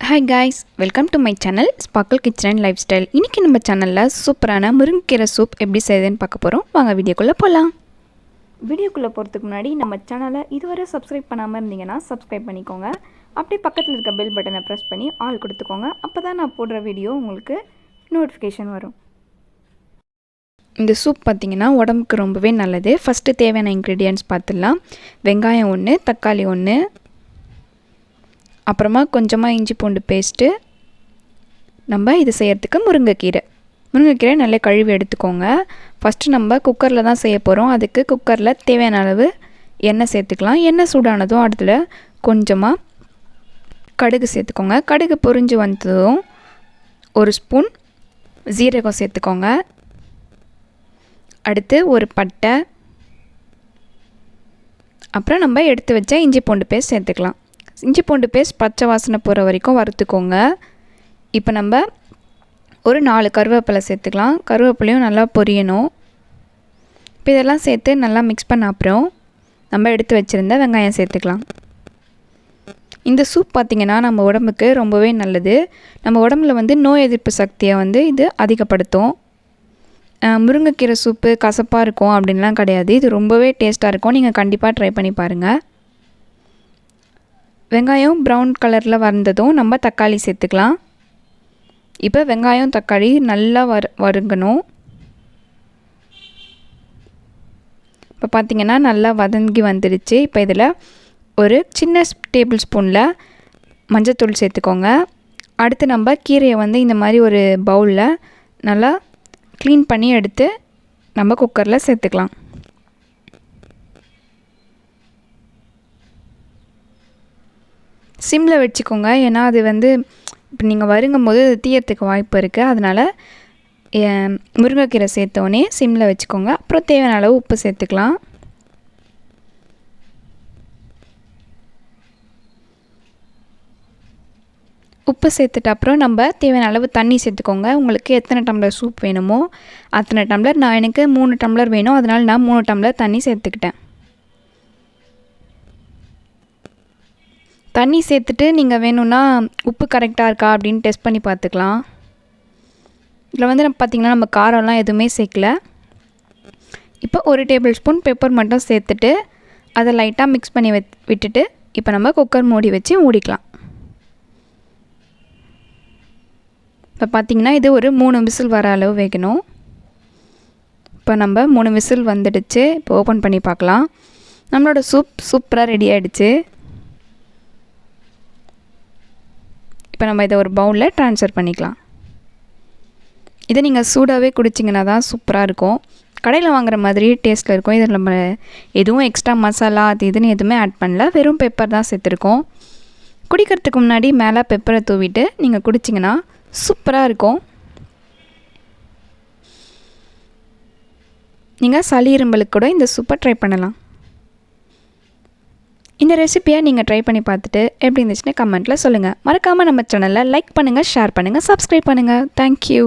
Hi guys, welcome to my channel Sparkle Kitchen and Lifestyle. இன்னைக்கு நம்ம சேனல்ல சூப்பரான முருங்கீரை சூப் எப்படி செய்யறதுன்னு பார்க்க போறோம். வாங்க வீடியோக்குள்ள போலாம். வீடியோக்குள்ள போறதுக்கு முன்னாடி நம்ம சேனலை இதுவரை சப்ஸ்கிரைப் பண்ணாம இருந்தீங்கன்னா சப்ஸ்கிரைப் பண்ணிக்கோங்க. அப்படியே பக்கத்துல இருக்க பெல் பட்டனை பிரஸ் பண்ணி ஆல் கொடுத்துக்கோங்க. அப்பதான் நான் போடுற வீடியோ உங்களுக்கு நோட்டிஃபிகேஷன் வரும். இந்த சூப் பார்த்தீங்கன்னா உடம்புக்கு ரொம்பவே நல்லது. ஃபர்ஸ்ட் தேவையான இன்கிரிடியன்ட்ஸ் பார்த்துடலாம். வெங்காயம் 1, தக்காளி 1, அப்புறமா கொஞ்சமாக இஞ்சி பூண்டு பேஸ்ட்டு. நம்ம இது செய்கிறதுக்கு முருங்கைக்கீரை நல்லா கழுவி எடுத்துக்கோங்க. ஃபஸ்ட்டு நம்ம குக்கரில் தான் செய்ய போகிறோம். அதுக்கு குக்கரில் தேவையான அளவு எண்ணெய் சேர்த்துக்கலாம். எண்ணெய் சூடானதும் அடுத்துல கொஞ்சமாக கடுகு சேர்த்துக்கோங்க. கடுகு பொரிஞ்சு வந்ததும் 1 ஸ்பூன் ஜீரகம் சேர்த்துக்கோங்க. அடுத்து ஒரு பட்டை, அப்புறம் நம்ம எடுத்து வச்ச இஞ்சி பூண்டு பேஸ்ட் சேர்த்துக்கலாம். இஞ்சி பூண்டு பேஸ்ட் பச்சை வாசனை போகிற வரைக்கும் வறுத்துக்கோங்க. இப்போ நம்ம ஒரு 4 கருவேப்பிலை சேர்த்துக்கலாம். கருவேப்பிலையும் நல்லா பொரியணும். இப்போ இதெல்லாம் சேர்த்து நல்லா மிக்ஸ் பண்ண அப்புறம் நம்ம எடுத்து வச்சுருந்த வெங்காயம் சேர்த்துக்கலாம். இந்த சூப் பார்த்திங்கன்னா நம்ம உடம்புக்கு ரொம்பவே நல்லது. நம்ம உடம்புல நோய் எதிர்ப்பு சக்தியை இது அதிகப்படுத்தும். முருங்கைக்கீரை சூப்பு கசப்பாக இருக்கும் அப்படின்லாம் கிடையாது. இது ரொம்பவே டேஸ்ட்டாக இருக்கும். நீங்கள் கண்டிப்பாக ட்ரை பண்ணி பாருங்கள். வெங்காயம் ப்ரௌன் கலரில் வந்ததும் நம்ம தக்காளி சேர்த்துக்கலாம். இப்போ வெங்காயம் தக்காளி நல்லா வறுங்கணும். இப்போ பார்த்திங்கன்னா நல்லா வதங்கி வந்துடுச்சு. இப்போ இதில் ஒரு சின்ன டேபிள் ஸ்பூனில் மஞ்சத்தூள் சேர்த்துக்கோங்க. அடுத்து நம்ம கீரையை இந்த மாதிரி ஒரு பவுலில் நல்லா க்ளீன் பண்ணி எடுத்து நம்ம குக்கரில் சேர்த்துக்கலாம். சிம்மில் வச்சுக்கோங்க. ஏன்னா அது இப்போ நீங்கள் வறுங்கும் போது அது தீயறதுக்கு வாய்ப்பு இருக்குது. அதனால் முருங்கைக்கீரை சேர்த்தோடனே சிம்மில் வச்சுக்கோங்க. அப்புறம் தேவையான அளவு உப்பு சேர்த்துக்கலாம். உப்பு சேர்த்துட்டு அப்புறம் நம்ம தேவையான அளவு தண்ணி சேர்த்துக்கோங்க. உங்களுக்கு எத்தனை டம்ளர் சூப் வேணுமோ அத்தனை டம்ளர். எனக்கு 3 டம்ளர் வேணும், அதனால் நான் 3 டம்ளர் தண்ணி சேர்த்துக்கிட்டேன். தண்ணி சேர்த்துட்டு நீங்கள் வேணும்னா உப்பு கரெக்டாக இருக்கா அப்படின்னு டெஸ்ட் பண்ணி பார்த்துக்கலாம். இதில் பார்த்திங்கன்னா நம்ம காரம்லாம் எதுவுமே சேர்க்கல. இப்போ 1 டேபிள் ஸ்பூன் பெப்பர் மட்டும் சேர்த்துட்டு அதை லைட்டாக மிக்ஸ் பண்ணி விட்டுட்டு இப்போ நம்ம குக்கர் மூடி வச்சு மூடிக்கலாம். இப்போ பார்த்திங்கன்னா இது ஒரு 3 விசில் வர அளவு வேகணும். இப்போ நம்ம 3 விசில் வந்துடுச்சு. இப்போ ஓப்பன் பண்ணி பார்க்கலாம். நம்மளோட சூப் சூப்பராக ரெடி ஆகிடுச்சு. இப்போ நம்ம இதை ஒரு பவுலில் ட்ரான்ஸ்ஃபர் பண்ணிக்கலாம். இதை நீங்கள் சூடாகவே குடிச்சிங்கன்னா தான் சூப்பராக இருக்கும். கடையில் வாங்குற மாதிரி டேஸ்ட்டில் இருக்கும். இதில் நம்ம எதுவும் எக்ஸ்ட்ரா மசாலா அது இதுன்னு எதுவுமே ஆட் பண்ணல. வெறும் பெப்பர் தான் சேர்த்துருக்கோம். குடிக்கிறதுக்கு முன்னாடி மேலே பெப்பரை தூவிட்டு நீங்கள் குடிச்சிங்கன்னா சூப்பராக இருக்கும். நீங்கள் சளி இருமலுக்கு கூட இந்த சூப்பை ட்ரை பண்ணலாம். இந்த ரெசிபியை நீங்கள் ட்ரை பண்ணி பார்த்துட்டு எப்படி இருந்துச்சுன்னு கமெண்ட்டில் சொல்லுங்கள். மறக்காமல் நம்ம சேனலை லைக் பண்ணுங்கள், ஷேர் பண்ணுங்கள், சப்ஸ்கிரைப் பண்ணுங்கள். தேங்க்யூ.